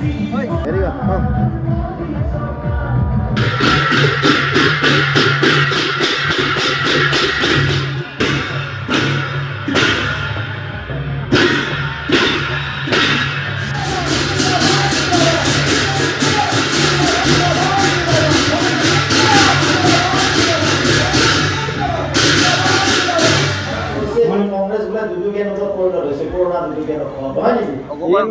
Very good.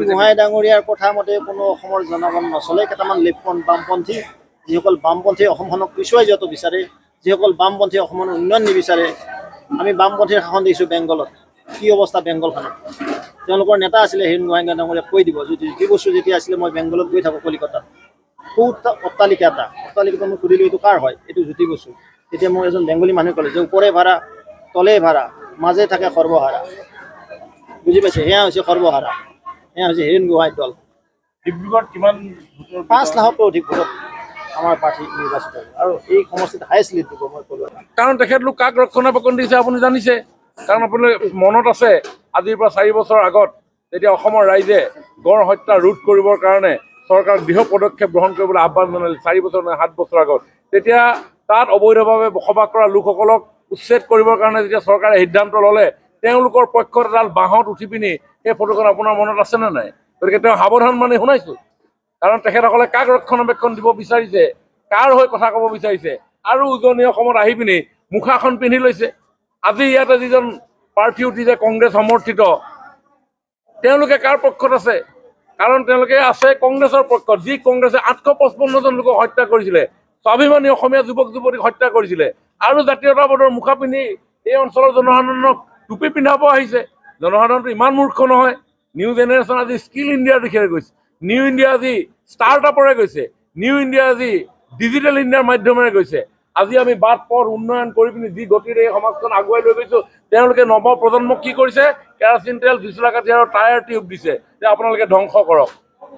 Gohain ডাঙৰীয়াৰ কথা মতে কোনো অসমৰ জনগণ নচলে। কেইটামান বামপন্থী, যিসকল বামপন্থী অসমখনক পিছুৱাই যোৱাটো বিচাৰে, যিসকল বামপন্থী অসমৰ উন্নয়ন নিবিচাৰে। আমি বামপন্থীৰ শাসন দেখিছোঁ বেংগলত, কি অৱস্থা বেংগলখনত। তেওঁলোকৰ নেতা আছিলে হিৰেণ গোহাঁই ডাঙৰীয়াক কৈ দিব, জ্যোতি বসু যেতিয়া আছিলে মই বেংগলত গৈ থাকোঁ কলিকতাত, খুব অট্টালিকা এটা, অট্টালিকাটো মই সুধিলোঁ এইটো কাৰ হয়, এইটো জ্যোতি বসু। তেতিয়া মোক এজন বেংগলী মানুহে ক'লে যে ওপৰে ভাড়া তলে ভাড়া মাজে থাকে সৰ্বহাৰা। বুজি পাইছে, সেয়া হৈছে সৰ্বহাৰা, সেয়া হৈছে হিৰেণ গোহাঁই দল। ডিব্ৰুগড়ত কিমান 5 লাখতকৈ অধিক ভোটত আমাৰ প্ৰাৰ্থী নিৰ্বাচিত হ'ল আৰু এই সমষ্টিত হায়েষ্ট লিড দিব মই ক'লোঁ। কাৰণ তেখেতলোক কাক ৰক্ষণাবেক্ষণ দিছে আপুনি জানিছে? কাৰণ আপোনাৰ মনত আছে আজিৰ পৰা 4 বছৰ আগত যেতিয়া অসমৰ ৰাইজে গড় হত্যা ৰোধ কৰিবৰ কাৰণে চৰকাৰক দৃঢ় পদক্ষেপ গ্ৰহণ কৰিবলৈ আহ্বান জনালে, 4 বছৰ নহয় 7 বছৰ আগত, তেতিয়া তাত অবৈধভাৱে বসবাস কৰা লোকসকলক উচ্ছেদ কৰিবৰ কাৰণে যেতিয়া চৰকাৰে সিদ্ধান্ত ল'লে, তেওঁলোকৰ পক্ষত এডাল বাঁহত উঠি পিনি সেই ফটোখন আপোনাৰ মনত আছেনে নাই? গতিকে তেওঁ সাৱধান মানে শুনাইছোঁ। কাৰণ তেখেতসকলে কাক ৰক্ষণাবেক্ষণ দিব বিচাৰিছে, কাৰ হৈ কথা ক'ব বিচাৰিছে, আৰু উজনি অসমত আহি পিনি মুখাখন পিন্ধি লৈছে। আজি ইয়াতে যিজন প্ৰাৰ্থী উঠিছে কংগ্ৰেছ সমৰ্থিত, তেওঁলোকে কাৰ পক্ষত আছে? কাৰণ তেওঁলোকে আছে কংগ্ৰেছৰ পক্ষত, যি কংগ্ৰেছে 855জন লোকক হত্যা কৰিছিলে, স্বাভিমানী অসমীয়া যুৱক যুৱতীক হত্যা কৰিছিলে, আৰু জাতীয়তাবাদৰ মুখা পিন্ধি এই অঞ্চলৰ জনসাধাৰণক টুপি পিন্ধাব আহিছে। জনসাধাৰণটো ইমান মূৰ্খ নহয়। নিউ জেনেৰেশ্যন আজি স্কিল ইণ্ডিয়াৰ দিশে গৈছে, নিউ ইণ্ডিয়া আজি ষ্টাৰ্টআপৰে গৈছে, নিউ ইণ্ডিয়া আজি ডিজিটেল ইণ্ডিয়াৰ মাধ্যমেৰে গৈছে। আজি আমি বাট পথ উন্নয়ন কৰি পিনি যি গতিৰে এই সমাজখন আগুৱাই লৈ গৈছোঁ, তেওঁলোকে নৱ প্ৰজন্মক কি কৰিছে? কেৰাচিন তেল, বিচলা কাঠি আৰু টায়াৰ টিউব দিছে যে আপোনালোকে ধ্বংস কৰক।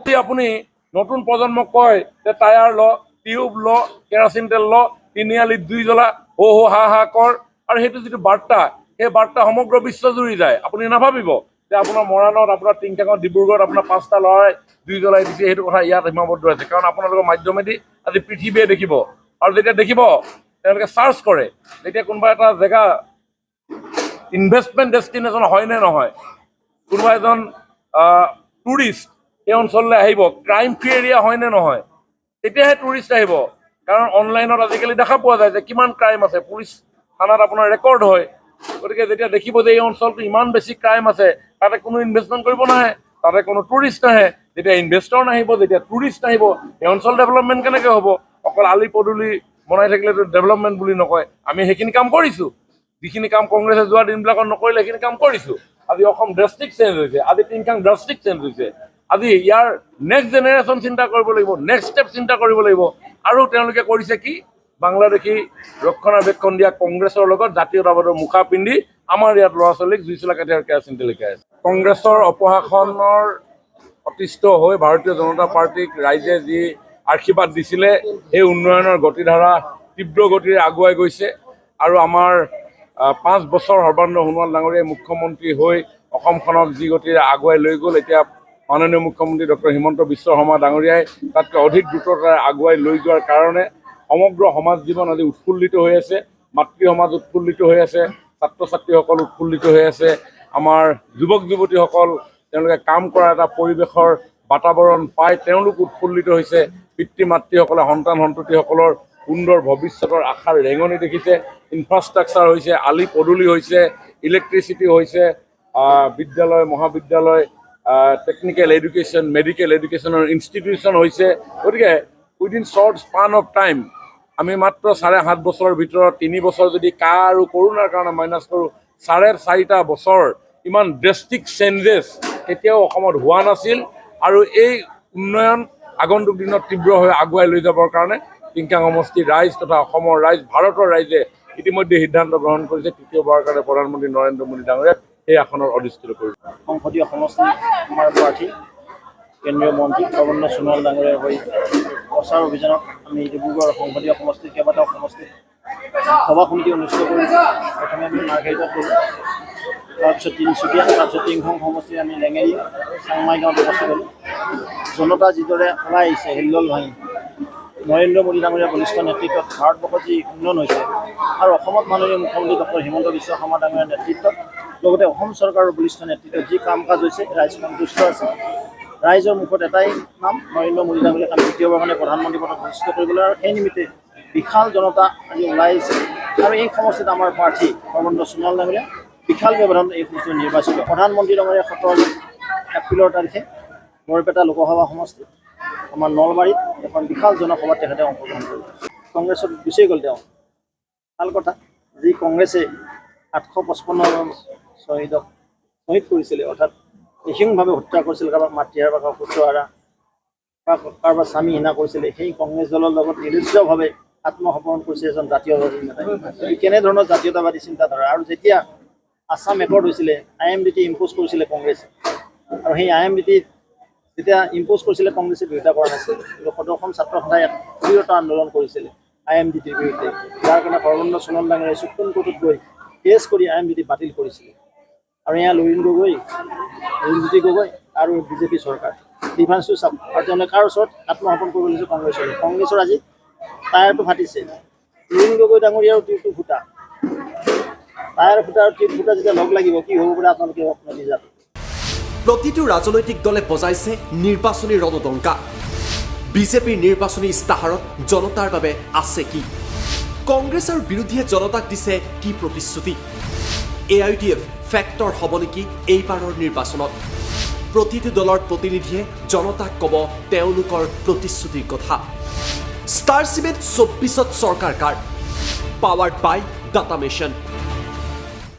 যদি আপুনি নতুন প্ৰজন্মক কয় যে টায়াৰ ল, টিউব ল, কেৰাচিন তেল ল, তিনিআলিত জুই জ্বলা, হো হো হা হা কৰ, আৰু সেইটো যিটো বাৰ্তা, সেই বাৰ্তা সমগ্ৰ বিশ্বজুৰি যায়। আপুনি নাভাবিব যে আপোনাৰ মৰাণত, আপোনাৰ টিংখাঙত, ডিব্ৰুগড়ত আপোনাৰ 5টা ল'ৰাই জুই জ্বলাই দিছে, সেইটো কথা ইয়াত সীমাবদ্ধ আছে। কাৰণ আপোনালোকৰ মাধ্যমেদি আজি পৃথিৱীয়ে দেখিব, আৰু যেতিয়া দেখিব তেওঁলোকে চাৰ্চ কৰে, যেতিয়া কোনোবা এটা জেগা ইনভেষ্টমেণ্ট ডেষ্টিনেশ্যন হয় নে নহয়, কোনোবা এজন টুৰিষ্ট সেই অঞ্চললৈ আহিব, ক্ৰাইম ফ্ৰী এৰিয়া হয় নে নহয়, তেতিয়াহে টুৰিষ্ট আহিব। কাৰণ অনলাইনত আজিকালি দেখা পোৱা যায় যে কিমান ক্ৰাইম আছে, পুলিচ থানাত আপোনাৰ ৰেকৰ্ড হয়। গতিকে যেতিয়া দেখিব যে এই অঞ্চলটো ইমান বেছি ক্ৰাইম আছে, তাতে কোনো ইনভেষ্টমেণ্ট কৰিব নাহে, তাতে কোনো টুৰিষ্ট নাহে। যেতিয়া ইনভেষ্টৰ নাহিব, যেতিয়া টুৰিষ্ট নাহিব, এই অঞ্চল ডেভেলপমেণ্ট কেনেকৈ হ'ব? অকল আলি পদূলি বনাই থাকিলেতো ডেভেলপমেণ্ট বুলি নকয়। আমি সেইখিনি কাম কৰিছোঁ, যিখিনি কাম কংগ্ৰেছে যোৱা দিনবিলাকত নকৰিলে সেইখিনি কাম কৰিছোঁ। আজি অসম ড্ৰাষ্টিক চেঞ্জ হৈছে, আজি টিংখাং ড্ৰাষ্টিক চেঞ্জ হৈছে। আজি ইয়াৰ নেক্সট জেনেৰেশ্যন চিন্তা কৰিব লাগিব, নেক্সট ষ্টেপ চিন্তা কৰিব লাগিব। আৰু তেওঁলোকে কৰিছে কি? বাংলাদেশী ৰক্ষণাবেক্ষণ দিয়া কংগ্ৰেছৰ লগত জাতীয়তাবাদৰ মুখা পিন্ধি আমাৰ ইয়াত ল'ৰা ছোৱালীক জুই চলা কাঠি আৰু কেৰাচিন তেল শিকাই আছে। কংগ্ৰেছৰ অপশাসনৰ অতিষ্ঠ হৈ ভাৰতীয় জনতা পাৰ্টীক ৰাইজে যি আশীৰ্বাদ দিছিলে, সেই উন্নয়নৰ গতিধাৰা তীব্ৰ গতিৰে আগুৱাই গৈছে। আৰু আমাৰ 5 বছৰ সৰ্বানন্দ সোণোৱাল ডাঙৰীয়াই মুখ্যমন্ত্ৰী হৈ অসমখনক যি গতিৰে আগুৱাই লৈ গ'ল, এতিয়া মাননীয় মুখ্যমন্ত্ৰী ডক্টৰ হিমন্ত বিশ্ব শৰ্মা ডাঙৰীয়াই তাতকৈ অধিক দ্ৰুততাৰে আগুৱাই লৈ যোৱাৰ কাৰণে সমগ্ৰ সমাজ জীৱন আজি উৎফুল্লিত হৈ আছে। মাতৃ সমাজ উৎফুল্লিত হৈ আছে, ছাত্ৰ ছাত্ৰীসকল উৎফুল্লিত হৈ আছে, আমাৰ যুৱক যুৱতীসকল তেওঁলোকে কাম কৰা এটা পৰিৱেশৰ বাতাবৰণ পাই তেওঁলোক উৎফুল্লিত হৈছে। পিতৃ মাতৃসকলে সন্তান সন্ততিসকলৰ সুন্দৰ ভৱিষ্যতৰ আশাৰ ৰেঙনি দেখিছে। ইনফ্ৰাষ্ট্ৰাকচাৰ হৈছে, আলি পদূলি হৈছে, ইলেক্ট্ৰিচিটি হৈছে, বিদ্যালয় মহাবিদ্যালয়, টেকনিকেল এডুকেশ্যন, মেডিকেল এডুকেশ্যনৰ ইনষ্টিটিউশ্যন হৈছে। গতিকে within short span of time আমি মাত্ৰ 7.5 বছৰৰ ভিতৰত 3 বছৰ যদি কা আৰু কৰোণাৰ কাৰণে মাইনাছ কৰোঁ, 4.5 বছৰ ইমান ড্ৰাষ্টিক চেঞ্জেছ কেতিয়াও অসমত হোৱা নাছিল। আৰু এই উন্নয়ন আগন্তুক দিনত তীব্ৰভাৱে আগুৱাই লৈ যাবৰ কাৰণে টিংখাং সমষ্টিৰ ৰাইজ তথা অসমৰ ৰাইজ, ভাৰতৰ ৰাইজে ইতিমধ্যে সিদ্ধান্ত গ্ৰহণ কৰিছে। তৃতীয়বাৰৰ কাৰণে প্ৰধানমন্ত্ৰী নৰেন্দ্ৰ মোদী ডাঙৰীয়াক সেই আসনৰ অধিষ্ঠিত কৰিছে। সংসদীয় সমষ্টি আমাৰ প্ৰাৰ্থী কেন্দ্ৰীয় মন্ত্ৰী সৰ্বানন্দ সোণোৱাল ডাঙৰীয়াৰ হৈ প্ৰচাৰ অভিযানত আমি ডিব্ৰুগড় সংসদীয় সমষ্টিৰ কেইবাটাও সমষ্টিত সভা সমিতি অনুষ্ঠিত কৰিছোঁ। প্ৰথমে আমি মাৰ্ঘেৰিটাত কৰোঁ, তাৰপিছত তিনিচুকীয়া, তাৰপিছত টিংখাং সমষ্টিত আমি লেঙেৰী চাংমাই গাঁৱত উপস্থিত হ'লোঁ। জনতা যিদৰে ওলাই আহিছে হিল্লোল ভাঙি নৰেন্দ্ৰ মোদী ডাঙৰীয়াৰ বলিষ্ঠ নেতৃত্বত ভাৰতবৰ্ষত যি উন্নয়ন হৈছে আৰু অসমত মাননীয় মুখ্যমন্ত্ৰী ডক্টৰ হিমন্ত বিশ্ব শৰ্মা ডাঙৰীয়াৰ নেতৃত্বত লগতে অসম চৰকাৰৰ বলিষ্ঠ নেতৃত্বত যি কাম কাজ হৈছে ৰাইজ সন্তুষ্ট আছে। ৰাইজৰ মুখত এটাই নাম নৰেন্দ্ৰ মোদী ডাঙৰীয়াক আমি দ্বিতীয়বাৰ কাৰণে প্ৰধানমন্ত্ৰী পদত অধিষ্ঠিত কৰিবলৈ আৰু সেই নিমিত্তে বিশাল জনতা আজি ওলাই আহিছে আৰু এই সমষ্টিত আমাৰ প্ৰাৰ্থী সৰ্বানন্দ সোণোৱাল ডাঙৰীয়া বিশাল ব্যৱধানত এই সমষ্টিত নিৰ্বাচিত। প্ৰধানমন্ত্ৰী ডাঙৰীয়া 17 এপ্ৰিলৰ তাৰিখে বৰপেটা লোকসভা সমষ্টিত আমাৰ নলবাৰীত এখন বিশাল জনসভাত তেখেতে অংশগ্ৰহণ কৰিব। কংগ্ৰেছত গুচি গ'ল তেওঁ, ভাল কথা। যি কংগ্ৰেছে 855 শ্বহীদক শ্বহীদ কৰিছিলে, অৰ্থাৎ নিঃসিংভাৱে হত্যা কৰিছিল, কাৰোবাক মাতৃহাৰ বা কাৰোবাক পুত্ৰহাৰা বা কাৰোবাৰ স্বামী হীনা কৰিছিলে, সেই কংগ্ৰেছ দলৰ লগত নিৰ্দিষ্টভাৱে আত্মসমৰ্পণ কৰিছে এজন জাতীয়বাদী নেতাই। কেনেধৰণৰ জাতীয়তাবাদী চিন্তাধাৰা। আৰু যেতিয়া আছাম একৰ্ড হৈছিলে, IMDT ইম্প'জ কৰিছিলে কংগ্ৰেছে, আৰু সেই IMDT যেতিয়া ইম্প'জ কৰিছিলে কংগ্ৰেছে বিৰোধিতা কৰা নাছিল, কিন্তু সদৌ ছাত্ৰ সন্থাই এক তীব্ৰতা আন্দোলন কৰিছিলে IMDTৰ বিৰুদ্ধে, যাৰ কাৰণে সৰ্বানন্দ সোণোৱাল ডাঙৰীয়াই সুপ্ৰিম কোৰ্টত গৈ কেছ কৰি IMDT বাতিল কৰিছিলে। আৰু এয়া লুৰিণজ্যোতি গগৈ আৰু বিজেপি চৰকাৰ ডিফাৰেঞ্চটো চাওক। আৰু তেওঁলোকে কাৰ ওচৰত আত্মসমৰ্পণ কৰিব লৈছে? কংগ্ৰেছৰ আজি টায়াৰটো ফাটিছে। লুৰিণ গগৈ ডাঙৰীয়াৰ টিউবটো ফুটা, টায়াৰ ফুটা আৰু টিউব ফুটা যেতিয়া লগ লাগিব কি হ'ব পাৰে আপোনালোকে নিজা। প্ৰতিটো ৰাজনৈতিক দলে বজাইছে নিৰ্বাচনী ৰণদংকা। বিজেপিৰ নিৰ্বাচনী ইস্তাহাৰত জনতাৰ বাবে আছে কি? কংগ্ৰেছ আৰু বিৰোধীয়ে জনতাক দিছে কি প্ৰতিশ্ৰুতি? AIUDF ফেক্টৰ হ'ব নেকি এইবাৰৰ নিৰ্বাচনত? প্ৰতিটো দলৰ প্ৰতিনিধিয়ে জনতাক ক'ব তেওঁলোকৰ প্ৰতিশ্ৰুতিৰ কথা। ষ্টাৰ চিমেণ্ট 24ত চৰকাৰ কাৰ, পাৱাৰ্ড বাই ডাটা মিছন।